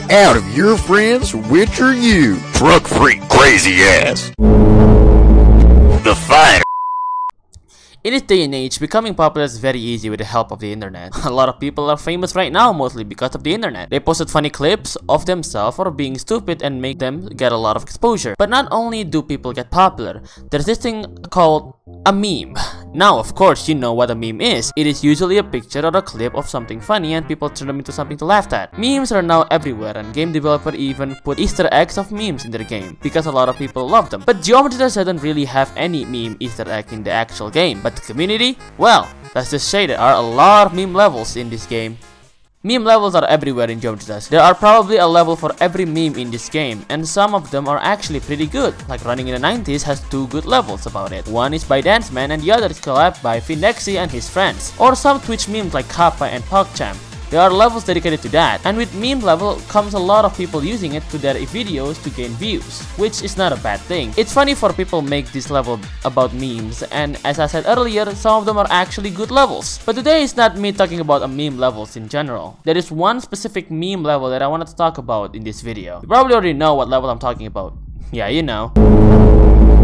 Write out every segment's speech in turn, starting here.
Out of your friends, which are you? Truck freak crazy ass. The fighter. In this day and age, becoming popular is very easy with the help of the internet. A lot of people are famous right now mostly because of the internet. They posted funny clips of themselves or being stupid and make them get a lot of exposure. But not only do people get popular, there's this thing called a meme. Now, of course, you know what a meme is. It is usually a picture or a clip of something funny and people turn them into something to laugh at. Memes are now everywhere and game developers even put Easter eggs of memes in their game because a lot of people love them. But Geometry Dash doesn't really have any meme Easter egg in the actual game. But the community? Well, let's just say there are a lot of meme levels in this game. Meme levels are everywhere in Geometry Dash. There are probably a level for every meme in this game, and some of them are actually pretty good. Like Running in the 90s has 2 good levels about it. One is by Danceman and the other is collabed by Finexi and his friends. Or some Twitch memes like Kappa and PogChamp. There are levels dedicated to that, and with meme level comes a lot of people using it to their videos to gain views, which is not a bad thing. It's funny for people make this level about memes, and as I said earlier, some of them are actually good levels. But today is not me talking about a meme levels in general. There is one specific meme level that I wanted to talk about in this video. You probably already know what level I'm talking about. Yeah, you know.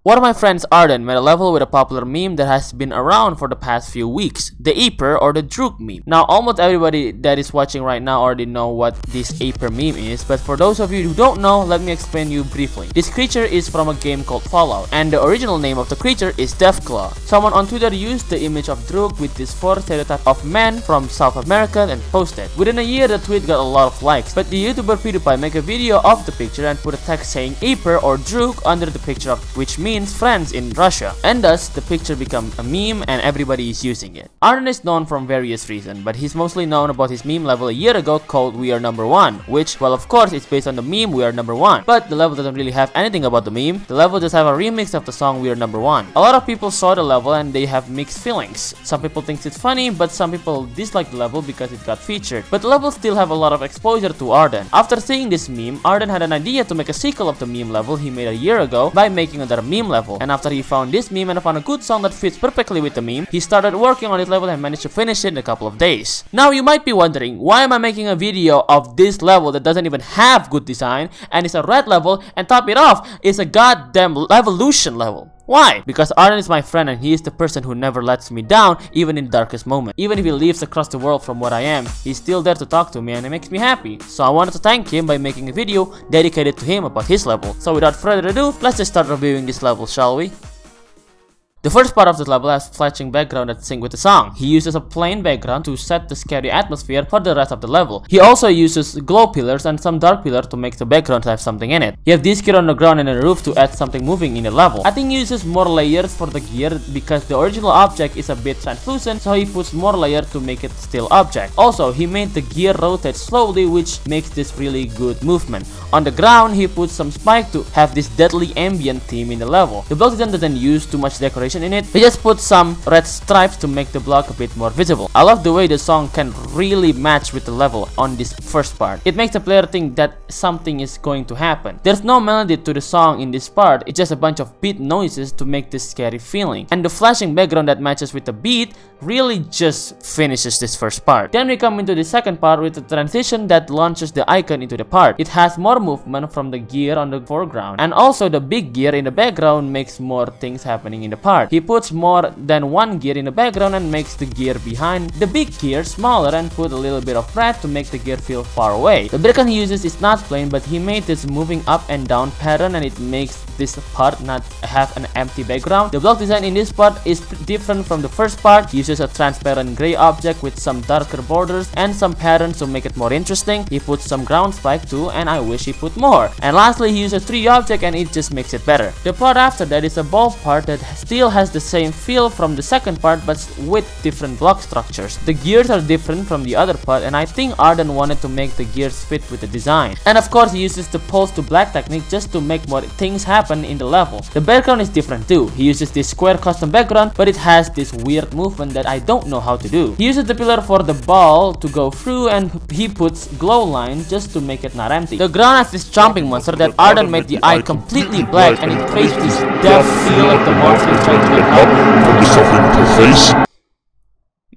One of my friends, Ardant, made a level with a popular meme that has been around for the past few weeks, the Apyr or the Drook meme. Now, almost everybody that is watching right now already know what this Apyr meme is, but for those of you who don't know, let me explain you briefly. This creature is from a game called Fallout, and the original name of the creature is Deathclaw. Someone on Twitter used the image of Drook with this 4 stereotype of men from South America and posted. Within a year, the tweet got a lot of likes, but the YouTuber PewDiePie made a video of the picture and put a text saying Apyr or Drook under the picture of which means friends in Russia, and thus the picture became a meme and everybody is using it. Ardant is known from various reasons, but he's mostly known about his meme level a year ago called We Are Number One, which, well, of course, it's based on the meme We Are Number One, but the level doesn't really have anything about the meme. The level just have a remix of the song We Are Number One. A lot of people saw the level and they have mixed feelings. Some people think it's funny, but some people dislike the level because it got featured. But the level still have a lot of exposure to Ardant. After seeing this meme, Ardant had an idea to make a sequel of the meme level he made a year ago by making another meme level. And after he found this meme and found a good song that fits perfectly with the meme, he started working on this level and managed to finish it in a couple of days. Now you might be wondering, why am I making a video of this level that doesn't even have good design and it's a red level, and top it off, it's a goddamn evolution level? Why? Because Ardant is my friend and he is the person who never lets me down even in the darkest moment. Even if he lives across the world from what I am, he's still there to talk to me and it makes me happy. So I wanted to thank him by making a video dedicated to him about his level. So without further ado, let's just start reviewing this level, shall we? The first part of this level has flashing background that syncs with the song. He uses a plain background to set the scary atmosphere for the rest of the level. He also uses glow pillars and some dark pillars to make the background have something in it. You have this gear on the ground and a roof to add something moving in the level. I think he uses more layers for the gear because the original object is a bit translucent, so he puts more layers to make it still object. Also, he made the gear rotate slowly, which makes this really good movement. On the ground, he puts some spike to have this deadly ambient theme in the level. The block design doesn't use too much decoration in it. He just put some red stripes to make the block a bit more visible. I love the way the song can really match with the level on this first part. It makes the player think that something is going to happen. There's no melody to the song in this part, it's just a bunch of beat noises to make this scary feeling. And the flashing background that matches with the beat really just finishes this first part. Then we come into the second part with the transition that launches the icon into the part. It has more movement from the gear on the foreground, and also the big gear in the background makes more things happening in the part. He puts more than one gear in the background and makes the gear behind the big gear smaller and put a little bit of red to make the gear feel far away. The background he uses is not plain, but he made this moving up and down pattern and it makes this part not have an empty background. The block design in this part is different from the first part. He uses a transparent gray object with some darker borders and some patterns to make it more interesting. He puts some ground spike too, and I wish he put more. And lastly, he uses 3 objects and it just makes it better. The part after that is a ball part that still has the same feel from the second part but with different block structures. The gears are different from the other part, and I think Ardant wanted to make the gears fit with the design. And of course, he uses the pulse to black technique just to make more things happen in the level. The background is different too. He uses this square custom background, but it has this weird movement that I don't know how to do. He uses the pillar for the ball to go through, and he puts glow lines just to make it not empty. The ground has this jumping monster that Ardant made the eye completely black, and it creates this death feel like the monster is trying to get out.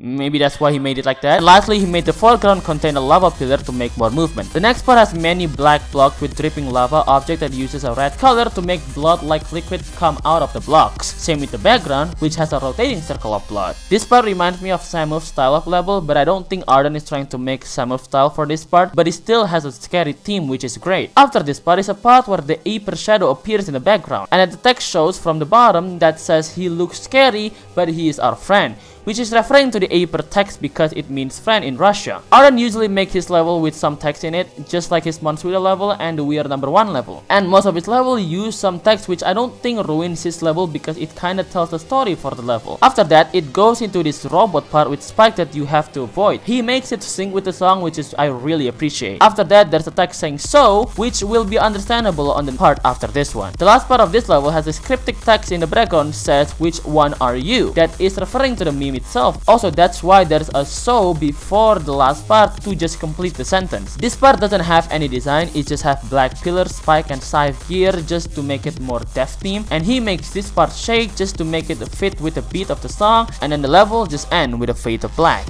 Maybe that's why he made it like that. And lastly, he made the foreground contain a lava pillar to make more movement. The next part has many black blocks with dripping lava object that uses a red color to make blood-like liquid come out of the blocks. Same with the background, which has a rotating circle of blood. This part reminds me of Samu's style of level, but I don't think Ardant is trying to make Samu's style for this part, but it still has a scary theme, which is great. After this part is a part where the Apyr shadow appears in the background, and the text shows from the bottom that says he looks scary, but he is our friend, which is referring to the Apyr text because it means friend in Russia. Ardant usually makes his level with some text in it, just like his Monsuda level and the We Are Number 1 level. And most of his level use some text, which I don't think ruins his level because it kinda tells the story for the level. After that, it goes into this robot part with Spike that you have to avoid. He makes it sync with the song, which is I really appreciate. After that, there's a text saying so, which will be understandable on the part after this one. The last part of this level has this cryptic text in the background says, which one are you? That is referring to the meme itself. Also, that's why there's a so before the last part to just complete the sentence. This part doesn't have any design, it just have black pillar, spike and scythe gear just to make it more death theme, and he makes this part shake just to make it fit with the beat of the song, and then the level just end with a fade of black.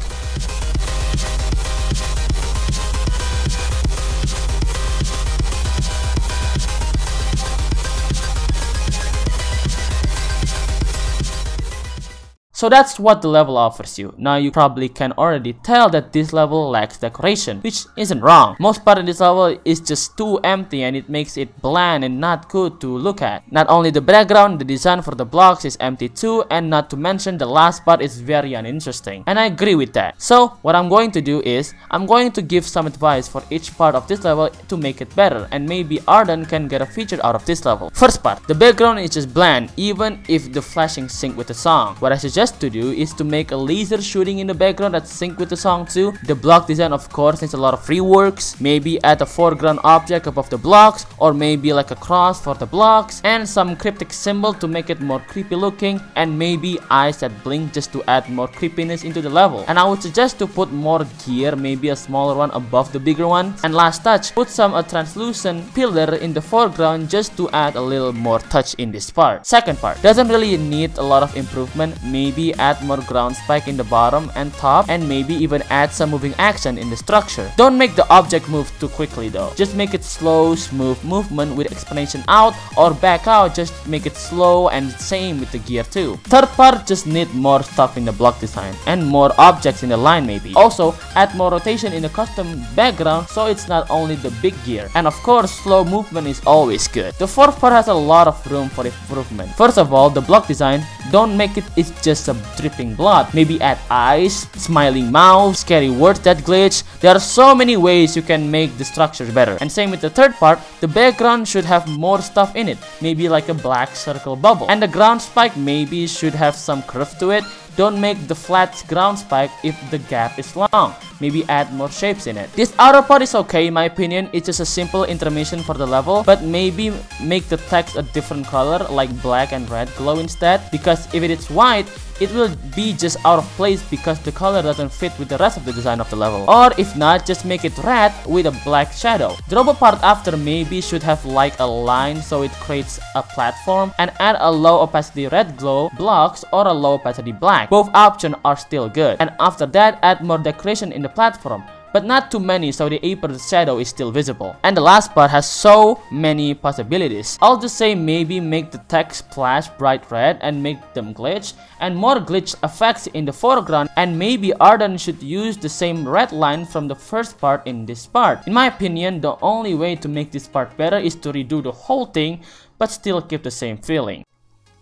So that's what the level offers you. Now you probably can already tell that this level lacks decoration, which isn't wrong. Most part of this level is just too empty and it makes it bland and not good to look at. Not only the background, the design for the blocks is empty too, and not to mention the last part is very uninteresting. And I agree with that. So what I'm going to do is, I'm going to give some advice for each part of this level to make it better, and maybe Ardant can get a feature out of this level. First part, the background is just bland, even if the flashing sync with the song. What I suggest to do is to make a laser shooting in the background that sync with the song too. The block design of course needs a lot of reworks. Maybe add a foreground object above the blocks, or maybe like a cross for the blocks, and some cryptic symbol to make it more creepy looking, and maybe eyes that blink just to add more creepiness into the level. And I would suggest to put more gear, maybe a smaller one above the bigger one. And last touch, put a translucent pillar in the foreground just to add a little more touch in this part. Second part, doesn't really need a lot of improvement. Maybe add more ground spike in the bottom and top, and maybe even add some moving action in the structure. Don't make the object move too quickly though. Just make it slow, smooth movement with explanation out or back out. Just make it slow, and same with the gear too. Third part, just need more stuff in the block design and more objects in the line maybe. Also, add more rotation in the custom background so it's not only the big gear. And of course, slow movement is always good. The fourth part has a lot of room for improvement. First of all, the block design, don't make it's just a dripping blood. Maybe add eyes, smiling mouth, scary words that glitch. There are so many ways you can make the structure better. And same with the third part, the background should have more stuff in it. Maybe like a black circle bubble. And the ground spike maybe should have some curve to it. Don't make the flat ground spike if the gap is long. Maybe add more shapes in it. This outer part is okay in my opinion. It's just a simple intermission for the level, but maybe make the text a different color like black and red glow instead, because if it is white, it will be just out of place because the color doesn't fit with the rest of the design of the level. Or if not, just make it red with a black shadow. The robot part after maybe should have like a line so it creates a platform, and add a low opacity red glow blocks or a low opacity black. Both options are still good. And after that, add more decoration in the platform, but not too many so the Apyr shadow is still visible. And the last part has so many possibilities. I'll just say maybe make the text splash bright red and make them glitch, and more glitch effects in the foreground, and maybe Ardant should use the same red line from the first part in this part. In my opinion, the only way to make this part better is to redo the whole thing but still keep the same feeling.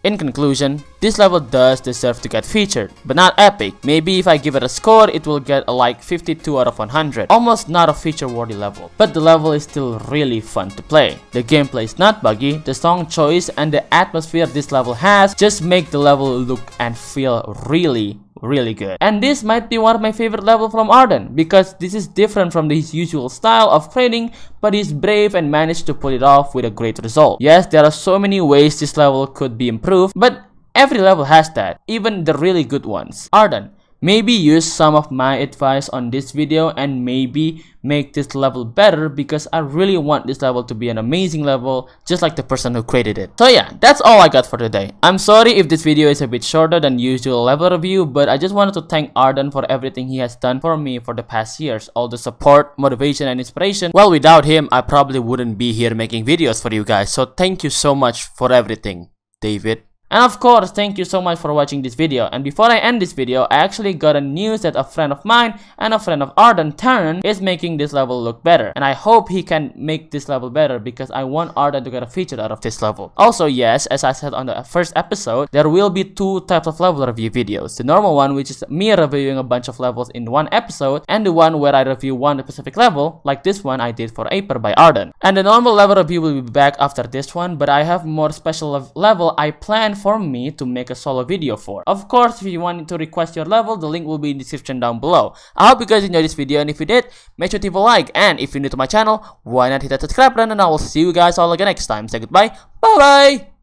In conclusion, this level does deserve to get featured, but not epic. Maybe if I give it a score, it will get a like 52 out of 100. Almost not a feature-worthy level, but the level is still really fun to play. The gameplay is not buggy, the song choice and the atmosphere this level has just make the level look and feel really good. And this might be one of my favorite levels from Ardant, because this is different from his usual style of creating, but he's brave and managed to pull it off with a great result. Yes, there are so many ways this level could be improved, but every level has that, even the really good ones. Ardant, maybe use some of my advice on this video and maybe make this level better, because I really want this level to be an amazing level, just like the person who created it. So yeah, that's all I got for today. I'm sorry if this video is a bit shorter than usual level review, but I just wanted to thank Ardant for everything he has done for me for the past years, all the support, motivation, and inspiration. Well, without him, I probably wouldn't be here making videos for you guys, so thank you so much for everything, David. And of course, thank you so much for watching this video. And before I end this video, I actually got a news that a friend of mine and a friend of Ardant, Taryn, is making this level look better. And I hope he can make this level better, because I want Ardant to get a feature out of this level. Also, yes, as I said on the first episode, there will be two types of level review videos. The normal one, which is me reviewing a bunch of levels in one episode, and the one where I review one specific level, like this one I did for Apyr by Ardant. And the normal level review will be back after this one, but I have more special level I plan for me to make a solo video for. Of course, if you want to request your level, the link will be in the description down below. I hope you guys enjoyed this video, and if you did, make sure to leave a like, and if you're new to my channel, why not hit that subscribe button, and I will see you guys all again next time. Say goodbye, bye bye!